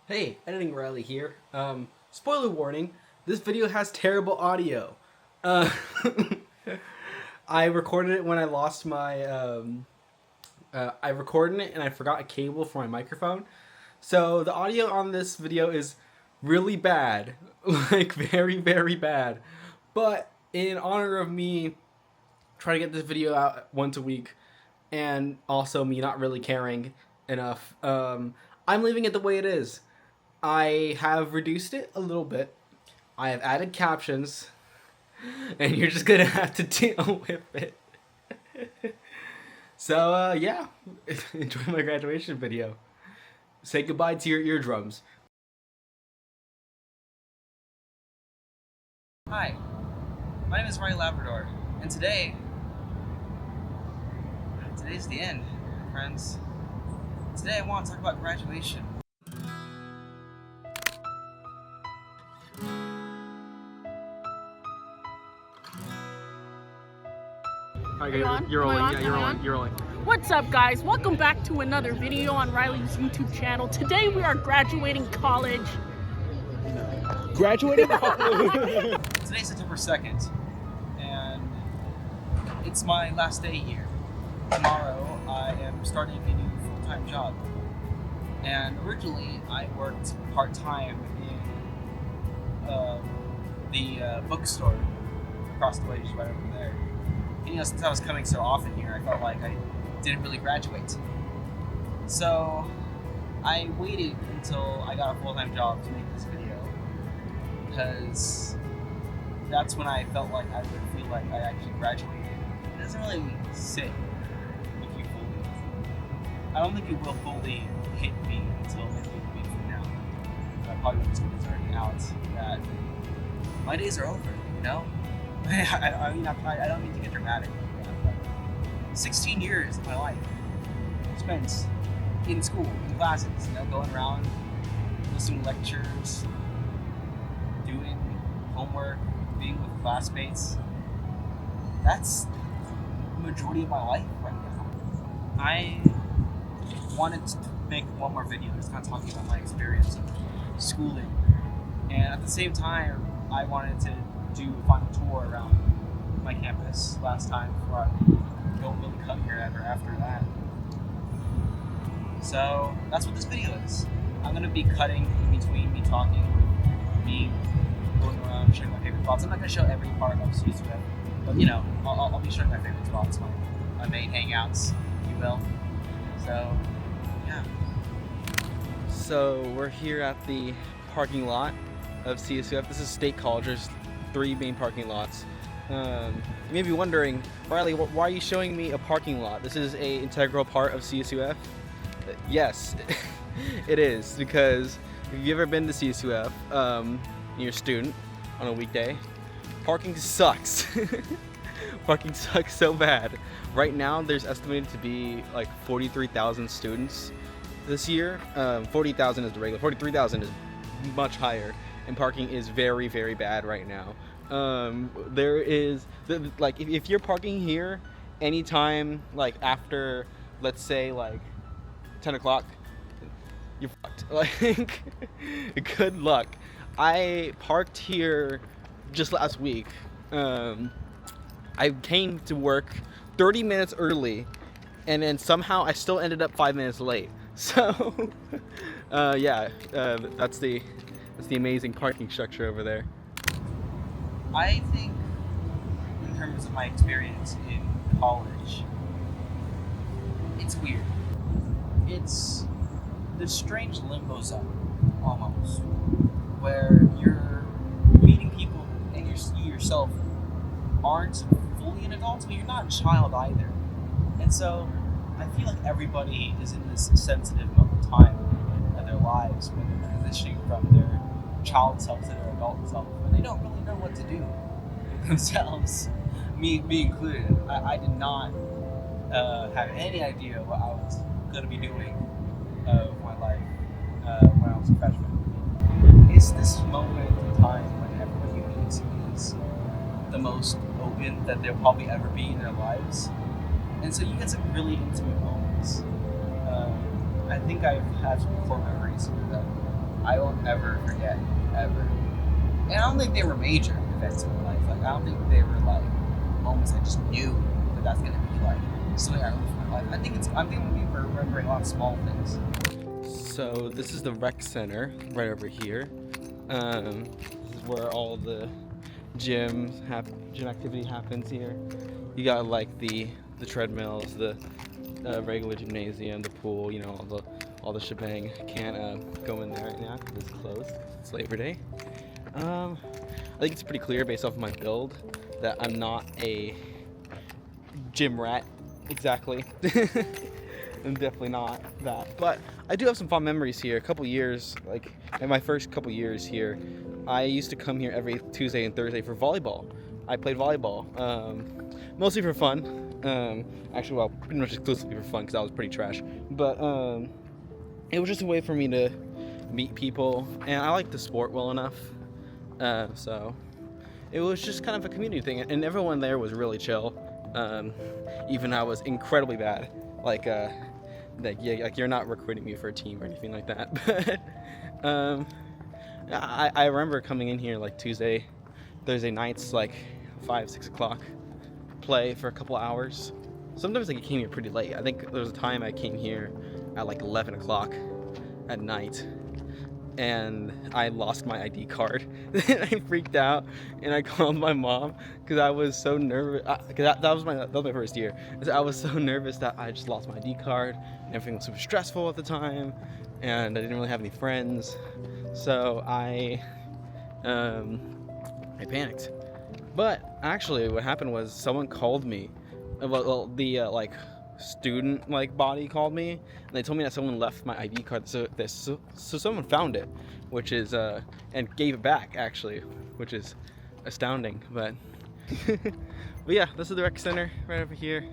Hey, Editing Riley here. Spoiler warning, this video has terrible audio. Uh, I recorded it when I lost my, I recorded it and I forgot a cable for my microphone. So the audio on this video is really bad. Like, very, very bad. But in honor of me trying to get this video out once a week, and also me not really caring enough, I'm leaving it the way it is. I have reduced it a little bit. I have added captions, and you're just gonna have to deal with it. So, yeah, enjoy my graduation video. Say goodbye to your eardrums. Hi, my name is Riley Labrador, and today's the end, friends. Today I want to talk about graduation. Alright, you're rolling. You're rolling. What's up, guys? Welcome back to another video on Riley's YouTube channel. Today we are graduating college. Graduating? Today's September 2nd, and it's my last day here. Tomorrow I am starting a new full-time job. And originally I worked part-time in the bookstore across the way, just right over there. And, you know, since I was coming so often here, I felt like I didn't really graduate. So I waited until I got a full-time job to make this video, because that's when I felt like I would feel like I actually graduated. It doesn't really sit with you fully. I don't think it will fully hit me until maybe a week from now. I probably just going to start out that my days are over, you know? I don't mean to get dramatic like that, but 16 years of my life spent in school, in classes, you know, going around, listening to lectures, doing homework, being with classmates. That's the majority of my life right now. I wanted to make one more video just kind of talking about my experience of schooling, and at the same time I wanted to do a final tour around my campus last time before I don't really cut here ever after that. So that's what this video is. I'm going to be cutting in between me talking, me going around showing my favorite spots. I'm not going to show every part of CSUF, but you know, I'll be showing my favorite spots, my main hangouts, if you will. So, yeah. So we're here at the parking lot of CSUF. This is State College. There's 3 main parking lots. You may be wondering, Riley, why are you showing me a parking lot? This is an integral part of CSUF. Yes, it is, because if you've ever been to CSUF, and you're a student on a weekday, parking sucks. Parking sucks so bad. Right now, there's estimated to be like 43,000 students this year. 40,000 is the regular. 43,000 is much higher, and parking is very, very bad right now. There is, like, if you're parking here anytime, like, after, let's say, like, 10 o'clock, you're fucked. Like, good luck. I parked here just last week. I came to work 30 minutes early, and then somehow I still ended up 5 minutes late. So, yeah, that's the amazing parking structure over there. I think, in terms of my experience in college, it's weird. It's this strange limbo zone, almost, where you're meeting people and you yourself aren't fully an adult, but you're not a child either. And so, I feel like everybody is in this sensitive moment of time in their lives when they're transitioning from their child self to their adult self, and they don't really know what to do with themselves, me included. I did not have any idea what I was going to be doing of my life when I was a freshman. It's this moment in time when everybody you meet is the most open that they'll probably ever be in their lives, and so you get some really intimate moments. I think I've had some core memories of that I will never forget, ever. And I don't think they were major events in my life. Like, I don't think they were like moments I just knew that that's gonna be like something I remember for my life. I think we were remembering a lot of small things. So this is the rec center right over here. This is where all the gym activity happens here. You got like the treadmills, the regular gymnasium, the pool, you know, all the shebang. Can't go in there right now because it's closed. It's Labor Day. I think it's pretty clear based off my build that I'm not a gym rat exactly. I'm definitely not that, but I do have some fond memories here. A couple years, like in my first couple years here, I used to come here every Tuesday and Thursday for volleyball. I played volleyball, mostly for fun. Actually, well, pretty much exclusively for fun because I was pretty trash. But it was just a way for me to meet people, and I liked the sport well enough. So it was just kind of a community thing, and everyone there was really chill. Even I was incredibly bad. Like you're not recruiting me for a team or anything like that. But I remember coming in here like Tuesday, Thursday nights, like 5-6 o'clock, play for a couple hours. Sometimes I came here pretty late. I think there was a time I came here at like 11 o'clock at night, and I lost my ID card. I freaked out, and I called my mom because I was so nervous. Cause that was my first year. So I was so nervous that I just lost my ID card, and everything was super stressful at the time, and I didn't really have any friends. So I panicked. But actually, what happened was someone called me. Well, the like student like body called me, and they told me that someone left my ID card. So someone found it, which is and gave it back actually, which is astounding. But but yeah, this is the rec center right over here.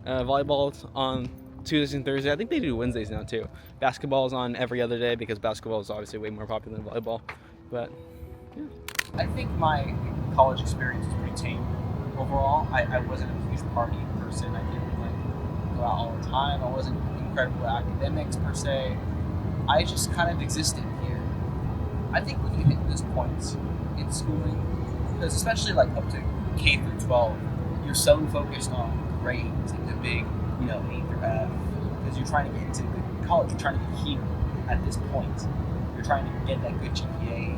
Volleyball's on Tuesdays and Thursdays. I think they do Wednesdays now too. Basketball's on every other day because basketball is obviously way more popular than volleyball. But yeah. I think my college experience was pretty tame overall. I wasn't a huge party person. I didn't like go out all the time. I wasn't incredible at academics per se. I just kind of existed here. I think when you hit those points in schooling, because especially like up to K through 12, you're so focused on grades and the big, you know, A through F, because you're trying to get into good college. You're trying to get here at this point. You're trying to get that good GPA.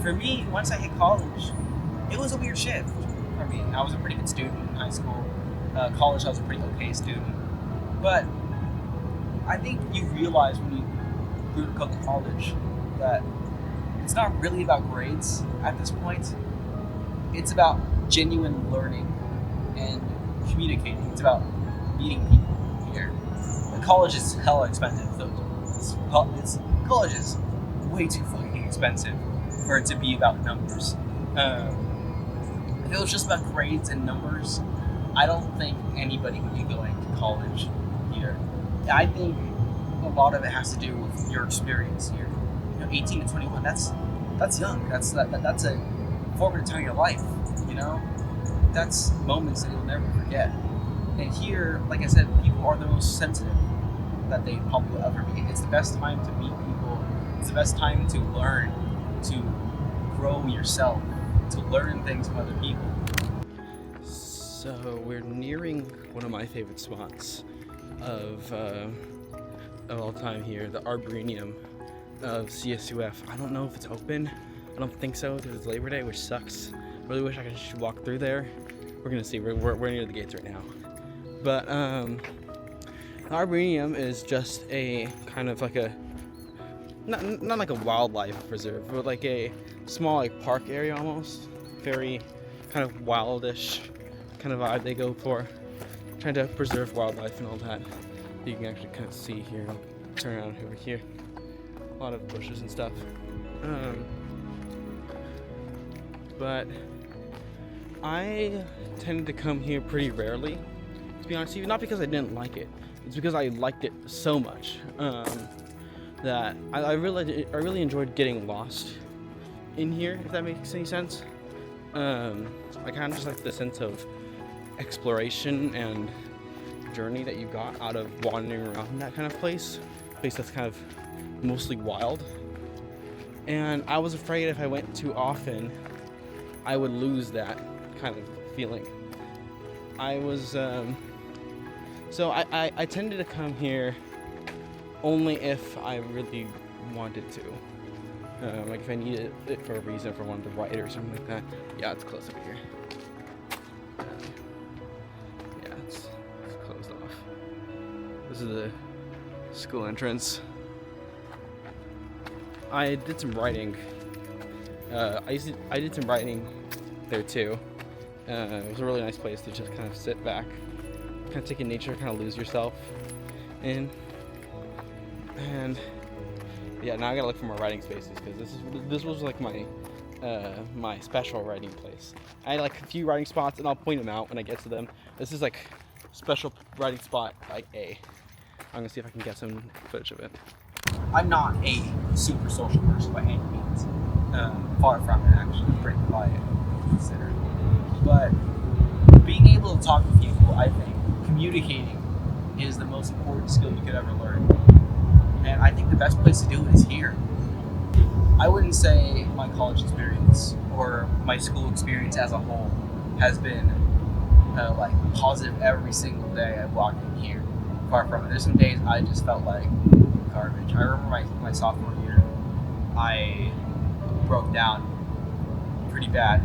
For me, once I hit college, it was a weird shift for me. I was a pretty good student in high school. College, I was a pretty okay student. But I think you realize when you go to college that it's not really about grades at this point. It's about genuine learning and communicating. It's about meeting people here. And college is hella expensive. College is way too fucking expensive for it to be about numbers. If it was just about grades and numbers, I don't think anybody would be going to college here. I think a lot of it has to do with your experience here. You know, 18 to 21, that's young. That's a formative time of your life, you know? That's moments that you'll never forget. And here, like I said, people are the most sensitive that they probably will ever be. It's the best time to meet people. It's the best time to learn, to grow yourself, to learn things from other people. So we're nearing one of my favorite spots of all time here, the Arboretum of CSUF. I don't know if it's open. I don't think so because it's Labor Day, which sucks. Really wish I could just walk through there. We're gonna see. We're near the gates right now. But the Arboretum is just a kind of like a not like a wildlife preserve, but like a small like park area almost. Very kind of wildish kind of vibe they go for, trying to preserve wildlife and all that. You can actually kind of see here. I'll turn around over here. A lot of bushes and stuff. But I tended to come here pretty rarely, to be honest with you. Not because I didn't like it. It's because I liked it so much that I really enjoyed getting lost in here, if that makes any sense. I kind of just like the sense of exploration and journey that you got out of wandering around that kind of place that's kind of mostly wild. And I was afraid if I went too often, I would lose that kind of feeling. I was, so I tended to come here only if I really wanted to. Like if I needed it for a reason, if I wanted to write or something like that. Yeah, it's closed over here. Yeah, it's closed off. This is the school entrance. I did some writing. I did some writing there too. It was a really nice place to just kind of sit back, kind of take in nature, kind of lose yourself in. And yeah, now I gotta look for more writing spaces because this was like my my special writing place. I had like a few writing spots, and I'll point them out when I get to them. This is like special writing spot like A. I'm gonna see if I can get some footage of it. I'm not a super social person by any means. Far from it, actually. I'm pretty quiet, considered. But being able to talk with people, I think communicating is the most important skill you could ever learn. And I think the best place to do it is here. I wouldn't say my college experience or my school experience as a whole has been like positive every single day I've walked in here. Far from it. There's some days I just felt like garbage. I remember my sophomore year, I broke down pretty bad.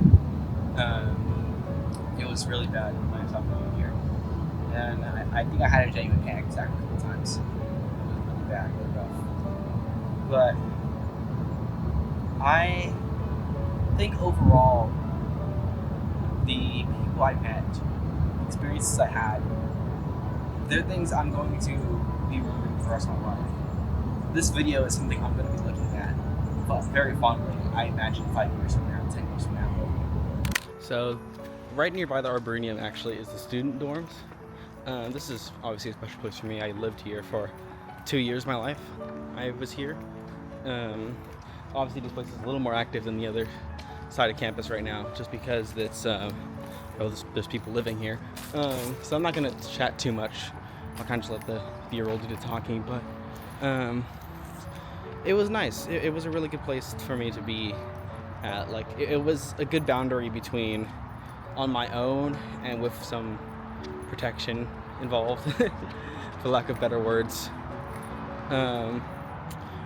It was really bad my sophomore year, and I think I had a genuine panic attack a couple times. It was really bad, really rough. But I think overall, the people I met, experiences I had, they're things I'm going to be remembering for the rest of my life. This video is something I'm going to be looking at very fondly, I imagine 5 years from now, 10 years from now. So, right nearby the Arboretum actually is the student dorms. This is obviously a special place for me. I lived here for 2 years of my life. I was here. Obviously, this place is a little more active than the other side of campus right now, just because it's there's people living here. So I'm not going to chat too much. I'll kind of just let the B-roll do the talking, but it was nice. It was a really good place for me to be at. Like, it was a good boundary between on my own and with some protection involved, for lack of better words.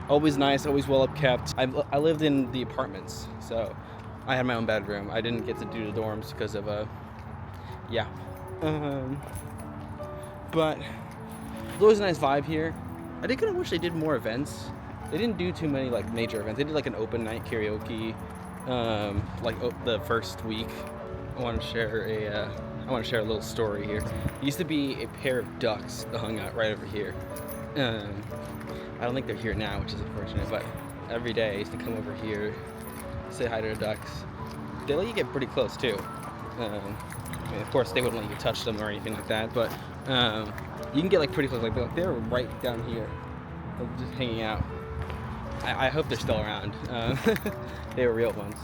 Always nice, always well upkept. I lived in the apartments, so I had my own bedroom. I didn't get to do the dorms because of yeah. But there was a nice vibe here. I did kind of wish they did more events. They didn't do too many like major events. They did like an open night karaoke, the first week. I want to share a little story here. There used to be a pair of ducks that hung out right over here. I don't think they're here now, which is unfortunate, but every day I used to come over here, say hi to the ducks. They let you get pretty close too. I mean, of course, they wouldn't let you touch them or anything like that, but you can get like pretty close. Like they were right down here, like, just hanging out. I hope they're still around. They were real ones.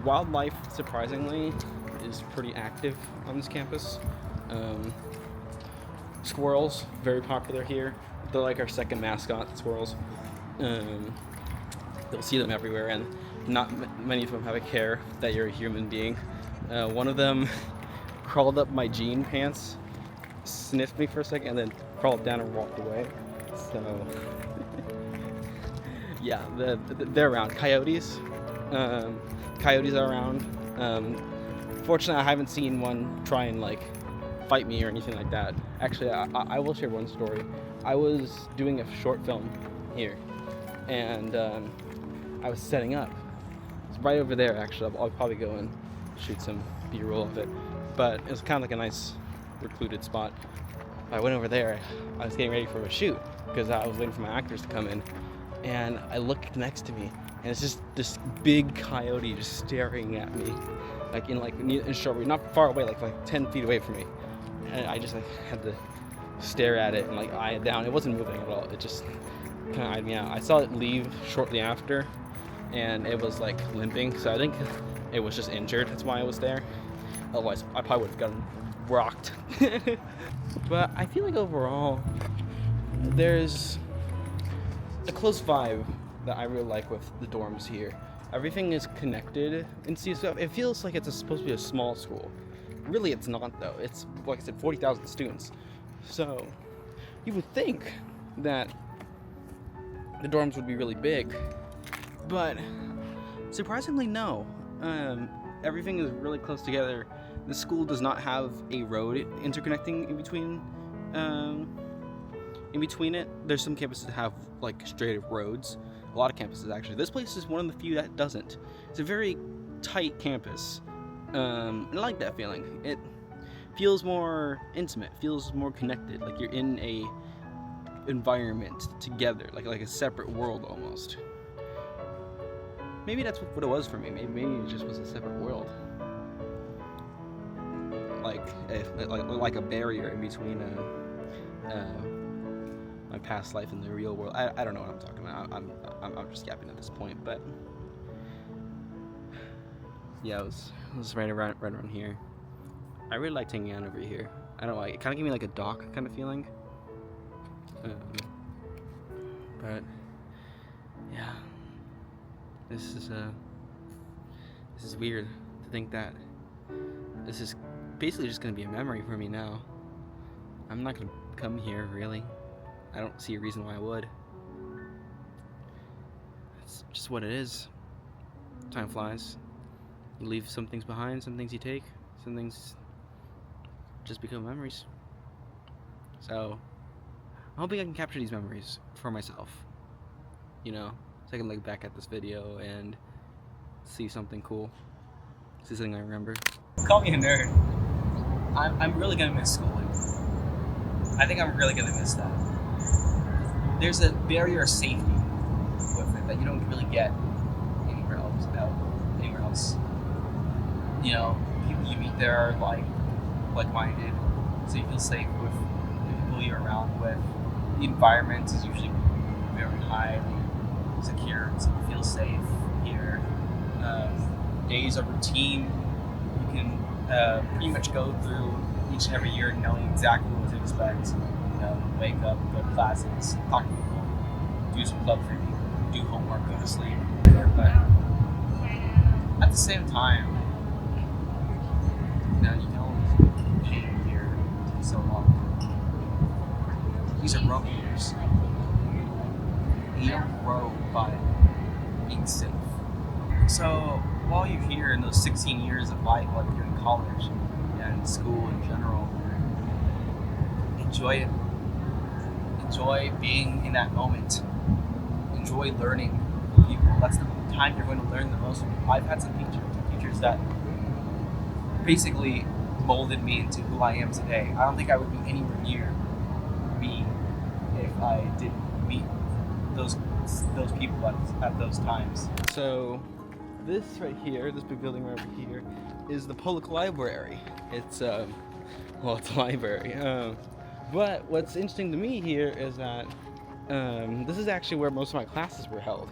Wildlife, surprisingly, is pretty active on this campus. Squirrels, very popular here. They're like our second mascot, squirrels. You'll see them everywhere, and not many of them have a care that you're a human being. One of them crawled up my jean pants, sniffed me for a second, and then crawled down and walked away. So, yeah, they're around. Coyotes. Coyotes are around. Fortunately, I haven't seen one try and like fight me or anything like that. Actually, I will share one story. I was doing a short film here, and I was setting up. It's right over there, actually. I'll probably go and shoot some B-roll of it. But it was kind of like a nice, recluded spot. I went over there. I was getting ready for a shoot because I was waiting for my actors to come in, and I looked next to me, and it's just this big coyote just staring at me, like in shrubbery, not far away, like 10 feet away from me. And I just like had to stare at it and like eye it down. It wasn't moving at all. It just kind of eyed me out. I saw it leave shortly after, and it was like limping. So I think it was just injured. That's why it was there. Otherwise, I probably would have gotten rocked. But I feel like overall, there's a close vibe that I really like with the dorms here. Everything is connected in CSUF. It feels like it's supposed to be a small school. Really, it's not though. It's, like I said, 40,000 students. So you would think that the dorms would be really big, but surprisingly no. Everything is really close together. The school does not have a road interconnecting in between it. There's some campuses that have like straight roads. A lot of campuses actually. This place is one of the few that doesn't. It's a very tight campus. And I like that feeling. It feels more intimate, feels more connected, like you're in a environment together, like a separate world almost. Maybe that's what it was for me. Maybe it just was a separate world, like a barrier in between my past life and the real world. I don't know what I'm talking about. I'm just yapping at this point, but yeah, it was right around here. I really liked hanging out over here. I don't know, it kind of gave me like a dock kind of feeling. But yeah, this is weird to think that this is basically just gonna be a memory for me now. I'm not gonna come here really. I don't see a reason why I would. It's just what it is. Time flies. You leave some things behind, some things you take, some things just become memories. So I'm hoping I can capture these memories for myself, you know, so I can look back at this video and see something cool, see something I remember. Call me a nerd. I'm really gonna miss schooling. I think I'm really gonna miss that. There's a barrier of safety with it that you don't really get anywhere else. You know, people you meet there are like-minded, so you feel safe with the people you're around with. The environment is usually very highly secured, so you feel safe here. Days are routine. You can pretty much go through each and every year knowing exactly what to expect. You know, wake up, go to classes, talk to people, do some club training, do homework, go to sleep. But at the same time, you know, you can only hang here so long. These are growing years. You don't grow by being safe. So while you're here in those 16 years of life, like you're in college and school in general, enjoy it. Enjoy being in that moment. Enjoy learning from people. That's the time you're going to learn the most. I've had some teachers that basically molded me into who I am today. I don't think I would be anywhere near me if I didn't meet those people at those times. So this right here, this big building right over here, is the public library. It's well, it's a library. But what's interesting to me here is that this is actually where most of my classes were held.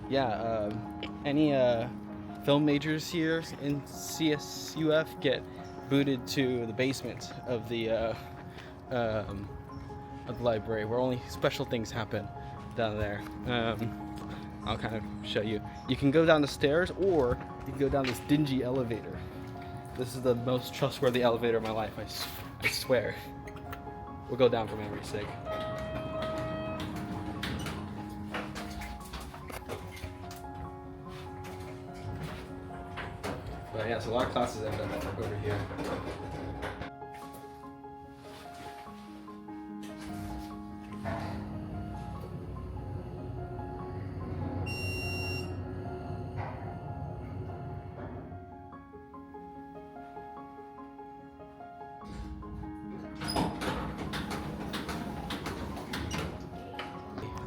Yeah, any film majors here in CSUF get booted to the basement of the library, where only special things happen down there. I'll kind of show you. You can go down the stairs, or you can go down this dingy elevator. This is the most trustworthy elevator of my life, I swear. We'll go down for memory's sake. But yeah, so a lot of classes end up over here.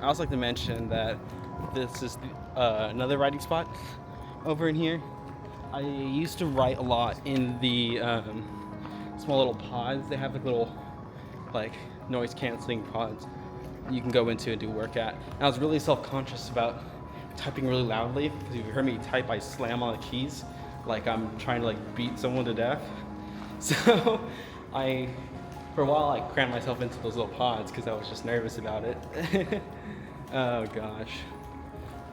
I also like to mention that this is another writing spot over in here. I used to write a lot in the small little pods. They have like little noise canceling pods you can go into and do work at. And I was really self-conscious about typing really loudly, because if you heard me type, I slam on the keys like I'm trying to beat someone to death. So for a while I crammed myself into those little pods because I was just nervous about it. Oh gosh.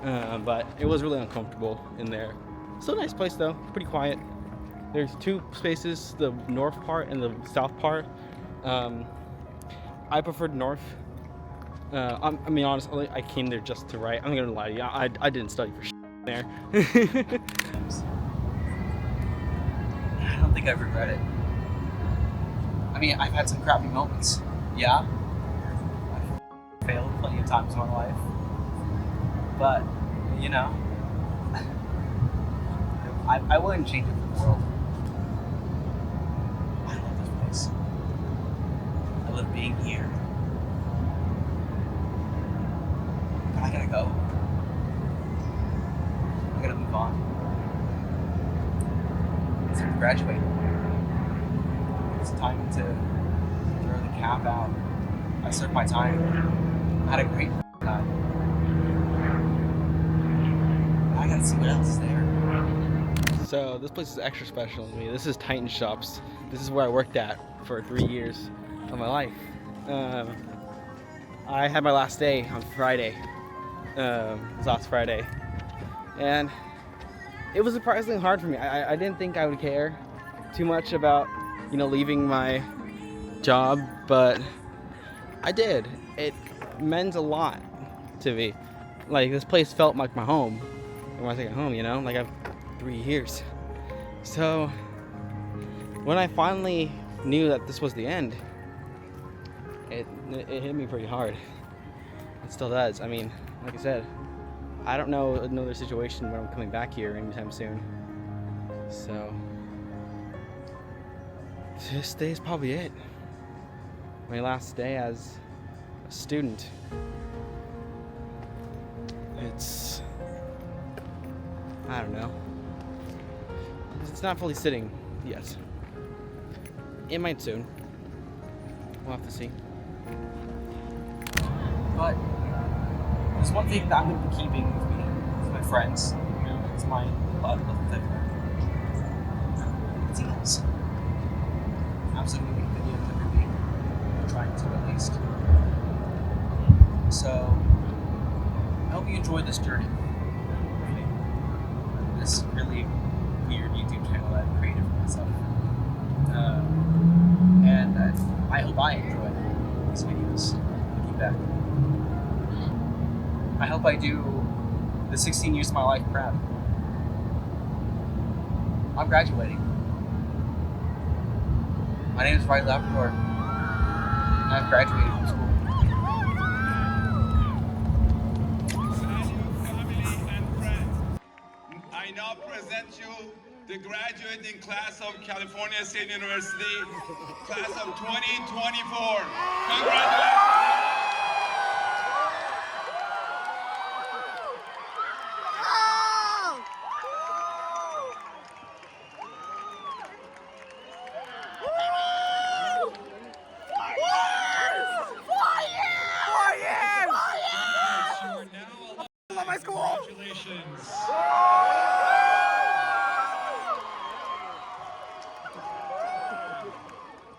but it was really uncomfortable in there. Still a nice place though, pretty quiet. There's two spaces, the north part and the south part. I preferred north. I mean, honestly, I came there just to write. I'm not gonna lie to you, I didn't study for there. I don't think I regret it. I mean, I've had some crappy moments. Yeah. I've failed plenty of times in my life. But, you know, I wouldn't change it for the world. I love this place. I love being here. But I gotta go. I gotta move on. It's time to graduate. It's time to throw the cap out. I served my time. I had a great time. But I gotta see what else is there. So this place is extra special to me. This is Titan Shops. This is where I worked at for 3 years of my life. I had my last day on Friday. It was last Friday. And it was surprisingly hard for me. I didn't think I would care too much about, leaving my job, but I did. It meant a lot to me. Like, this place felt like my home. And when I say home, like I've 3 years. So when I finally knew that this was the end, it hit me pretty hard. It still does. I mean, like I said, I don't know another situation where I'm coming back here anytime soon. So this day is probably it. My last day as a student. It's, I don't know. It's not fully sitting yet. It might soon. We'll have to see. But there's one thing that I'm going to be keeping with me, with my friends. It's my little thing. It's eels. Absolutely make videos every week. I'm trying to at least. So I hope you enjoyed this journey. This really weird YouTube channel that I created for myself. And I hope I enjoy these videos looking back. I hope I do the 16 years of my life proud. I'm graduating. My name is Riley Labrador. I've graduated from school. I now present you the graduating class of California State University, class of 2024. Congratulations! Congratulations.